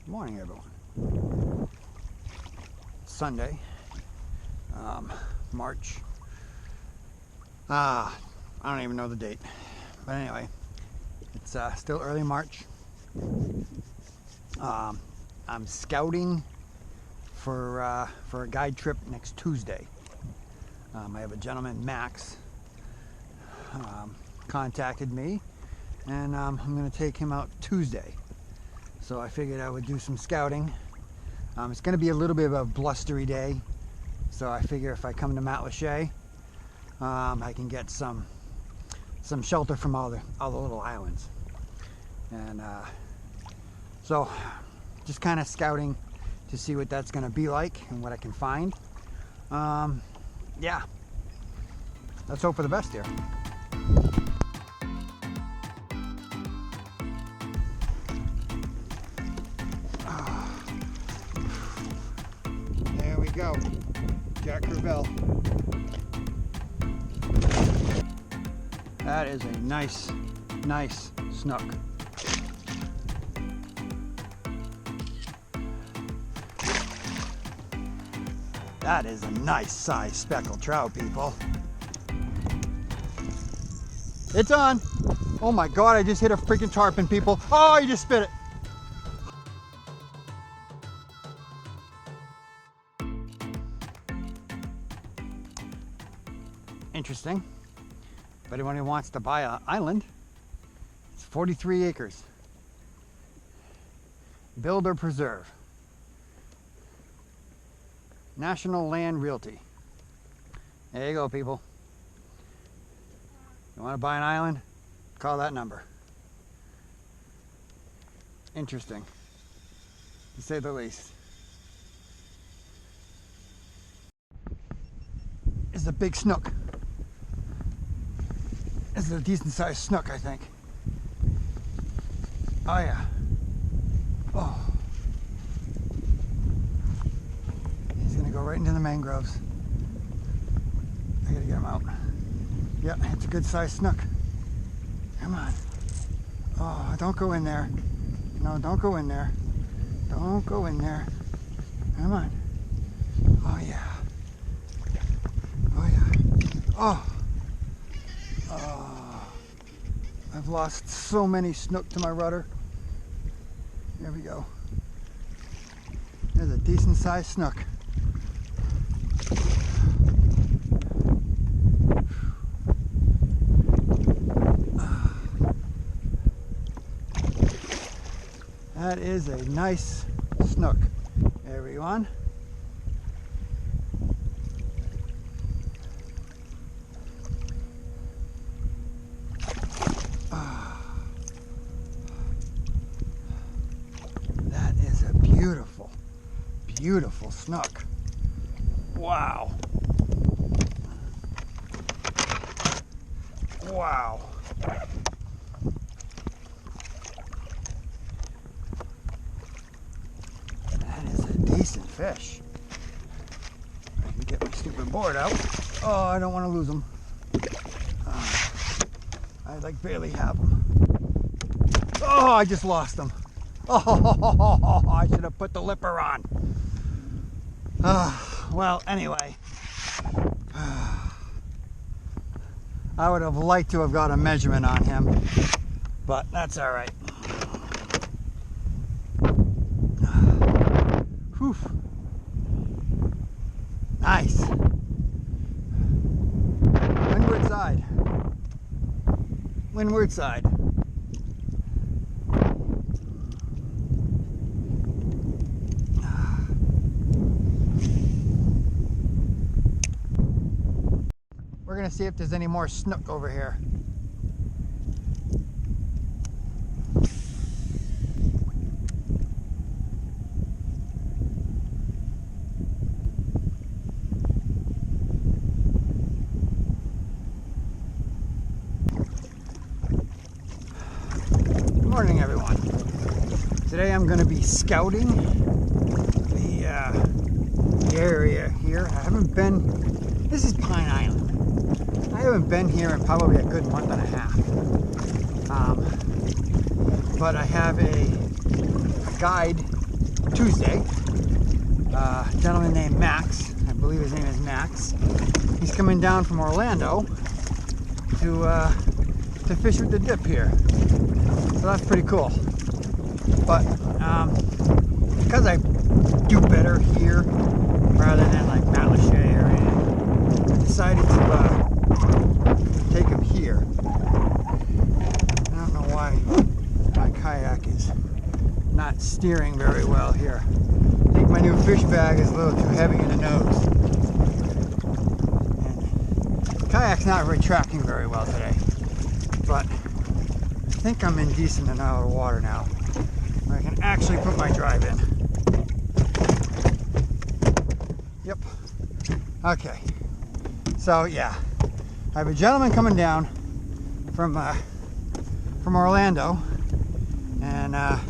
Good morning, everyone. It's Sunday, March. I don't even know the date, but anyway, it's still early March. I'm scouting for a guide trip next Tuesday. I have a gentleman, Max, contacted me, and I'm going to take him out Tuesday. So I figured I would do some scouting. It's going to be a little bit of a blustery day, so I figure if I come to Matlacha, I can get some shelter from all the little islands. And so just kind of scouting to see what that's going to be like and what I can find. Yeah, let's hope for the best here. There we go, Jack Crevalle. That is a nice snook. That is a nice size speckled trout, people. It's on. Oh my God, I just hit a freaking tarpon, people. Oh, you just spit it. Interesting. If anyone who wants to buy an island, it's 43 acres. Build or preserve. National Land Realty. There you go, people. You want to buy an island? Call that number. Interesting, to say the least. This is a big snook. This is a decent sized snook, I think. Oh yeah. Oh. He's gonna go right into the mangroves. I gotta get him out. Yeah, it's a good sized snook. Come on. Oh, don't go in there. No, don't go in there. Don't go in there. Come on. Oh yeah. Oh yeah. Oh. Oh. I've lost so many snook to my rudder. There we go. There's a decent sized snook. That is a nice snook, everyone. That is a beautiful, beautiful snook. Wow. Wow. Decent fish. I can get my stupid board out. Oh, I don't want to lose them. I like barely have them. Oh, I just lost them. Oh, I should have put the lipper on. Well, anyway. I would have liked to have got a measurement on him, but that's all right. Whew. Nice. Windward side. Windward side. We're gonna see if there's any more snook over here. Morning, everyone. Today I'm going to be scouting the area here. I haven't been. This is Pine Island. I haven't been here in probably a good month and a half. But I have a guide Tuesday. A gentleman named Max, I believe his name is Max. He's coming down from Orlando to fish with the dip here. So that's pretty cool. But because I do better here rather than like Matlacha or anything, I decided to take him here. I don't know why my kayak is not steering very well here. I think my new fish bag is a little too heavy in the nose. And the kayak's not really tracking very well today. But I think I'm in decent amount of water now. I can actually put my drive in. Yep. Okay. So yeah, I have a gentleman coming down from Orlando, and I'm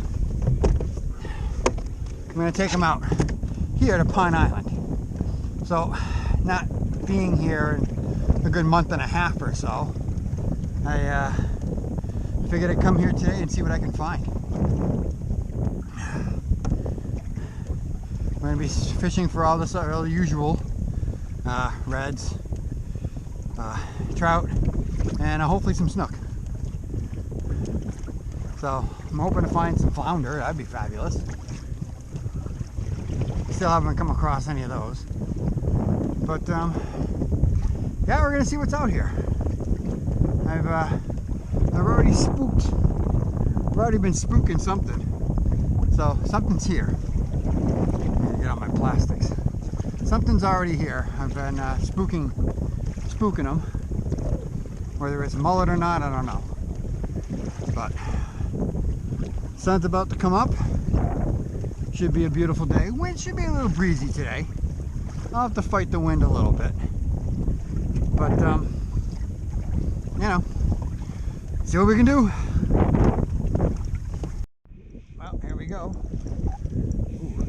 going to take him out here to Pine Island. So, not being here in a good month and a half or so, I figured I'd come here today and see what I can find. I'm going to be fishing for all the usual reds, trout, and hopefully some snook. So I'm hoping to find some flounder. That'd be fabulous. Still haven't come across any of those. But yeah, we're gonna see what's out here. I've already spooked. I've already been spooking something. So something's here. Get out my plastics. Something's already here. I've been spooking them. Whether it's mullet or not, I don't know. But sun's about to come up. Should be a beautiful day. Wind should be a little breezy today. I'll have to fight the wind a little bit. But you know, see what we can do. Well, here we go. Ooh,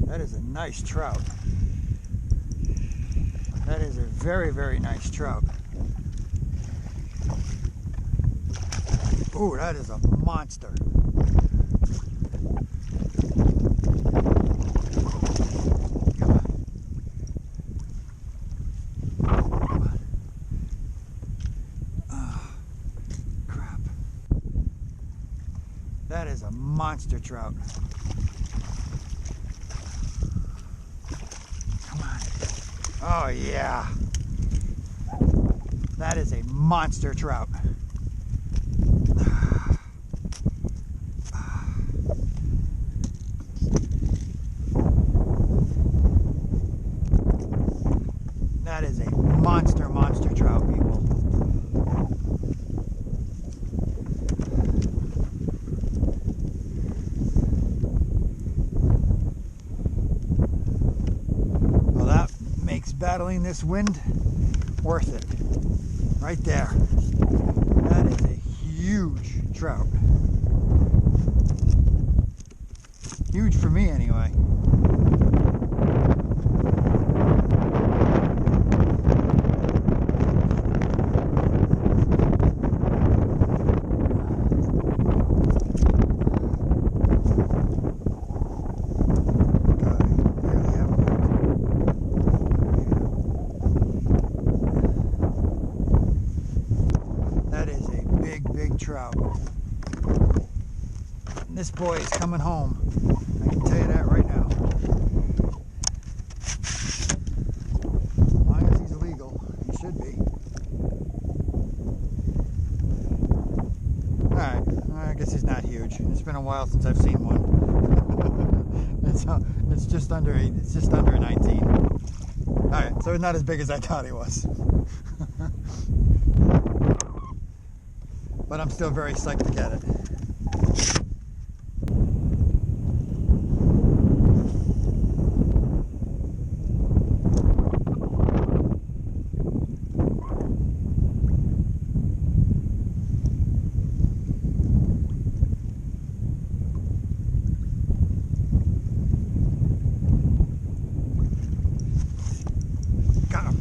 that is a nice trout. That is a very, very nice trout. Ooh, that is a monster. Crap. That is a monster trout. Come on. Oh yeah. That is a monster trout. That is a monster trout, people. Well, that makes battling this wind worth it. Right there. That is a huge trout. Huge for me, anyway. Trout. And this boy is coming home. I can tell you that right now. As long as he's legal, he should be. Alright, I guess he's not huge. It's been a while since I've seen one. It's just under 8. It's just under 19. Alright, so it's not as big as I thought he was. But I'm still very psyched to get it. Got him.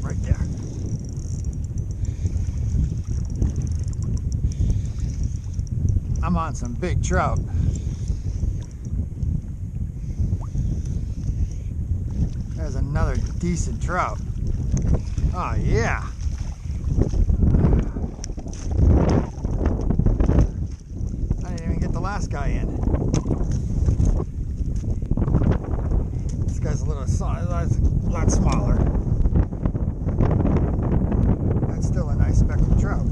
Right there. I'm on some big trout. There's another decent trout. Oh yeah. I didn't even get the last guy in. This guy's a lot smaller. That's still a nice speckled trout.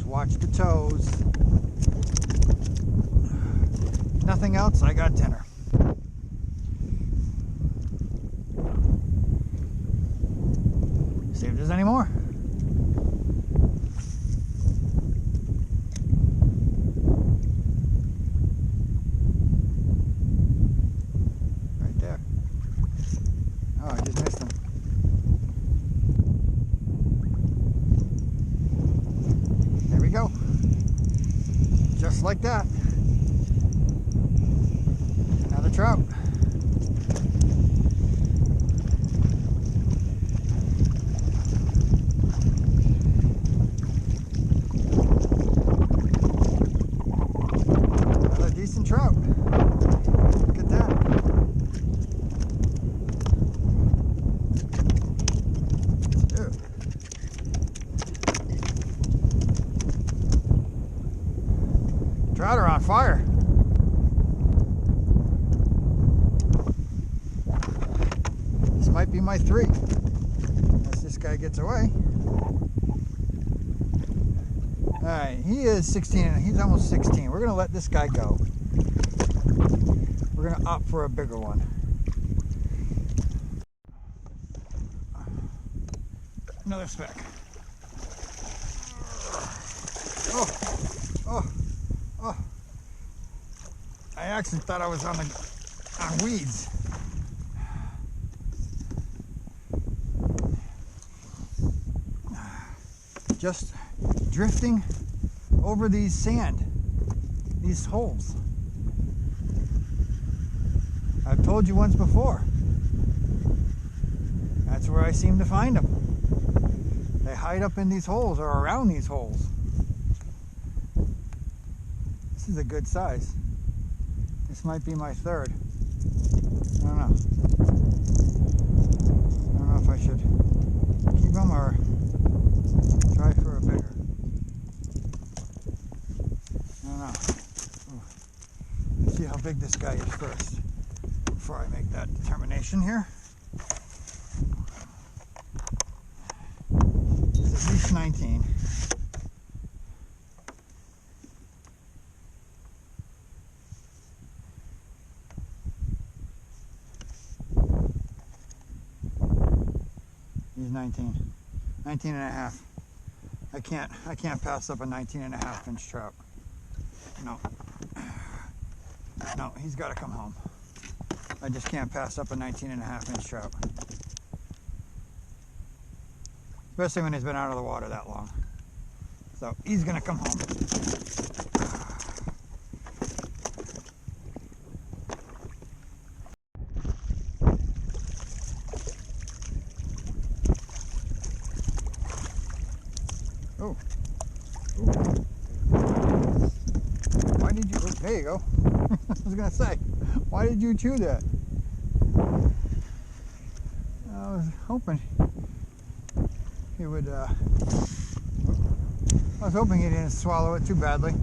Watch the toes. Nothing else, I got dinner. See if there's any more. Right there. Oh, I just missed them. Go. Just like that. Another trout. Another decent trout. Look at that. Dude. Trout are on fire. This might be my 3. As this guy gets away. Alright, he is 16. He's almost 16. We're going to let this guy go. We're going to opt for a bigger one. Another speck. Oh, oh. Oh, I actually thought I was on weeds. Just drifting over these holes. I've told you once before. That's where I seem to find them. They hide up in these holes or around these holes. This is a good size. This might be my 3rd. I don't know. I don't know if I should keep them or try for a bigger. I don't know. Ooh. Let's see how big this guy is first before I make that determination here. He's at least 19. He's 19 and a half. I can't pass up a 19 and a half inch trout. No, he's got to come home. I just can't pass up a 19 and a half inch trout, especially when he's been out of the water that long. So he's gonna come home. Oh. Why did you, oh, there you go. I was gonna say, why did you chew that? I was hoping he would, I was hoping he didn't swallow it too badly.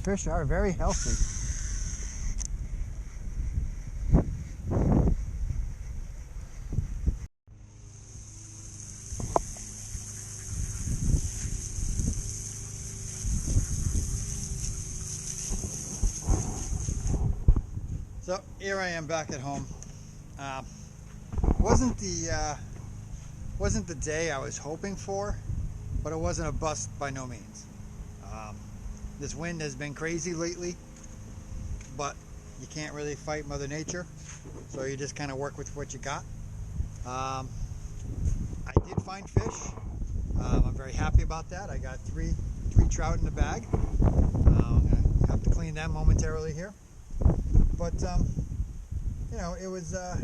fish are very healthy. So here I am back at home. Wasn't the day I was hoping for, but it wasn't a bust by no means. This wind has been crazy lately, but you can't really fight Mother Nature, so you just kind of work with what you got. I did find fish. I'm very happy about that. I got three trout in the bag. I'm gonna have to clean them momentarily here. But you know, it was. I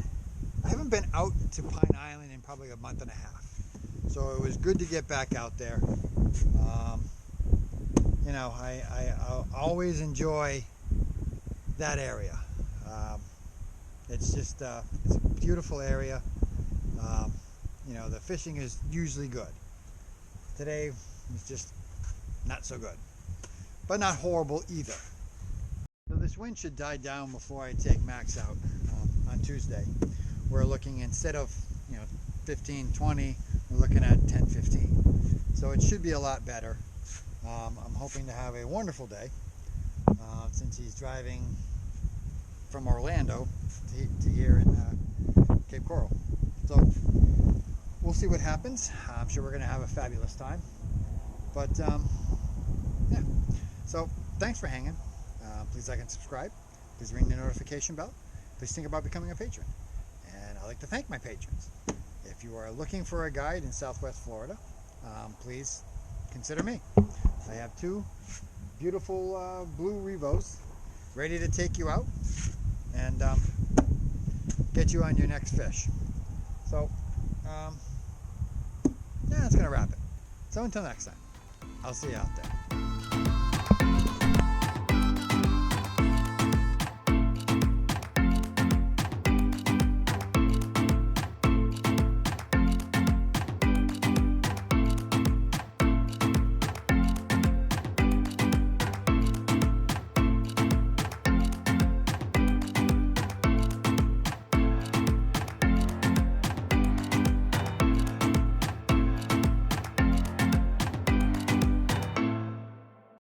haven't been out to Pine Island in probably a month and a half, so it was good to get back out there. You know, I always enjoy that area. It's just it's a beautiful area. You know, the fishing is usually good. Today was just not so good, but not horrible either. So this wind should die down before I take Max out on Tuesday. We're looking, instead of 15, 20, we're looking at 10, 15. So it should be a lot better. I'm hoping to have a wonderful day since he's driving from Orlando to here in Cape Coral. So we'll see what happens. I'm sure we're going to have a fabulous time. But yeah, so thanks for hanging. Please like and subscribe. Please ring the notification bell. Please think about becoming a patron. And I'd like to thank my patrons. If you are looking for a guide in Southwest Florida, please consider me. I have two beautiful blue Revos ready to take you out and get you on your next fish. So yeah, that's going to wrap it. So until next time, I'll see you out there.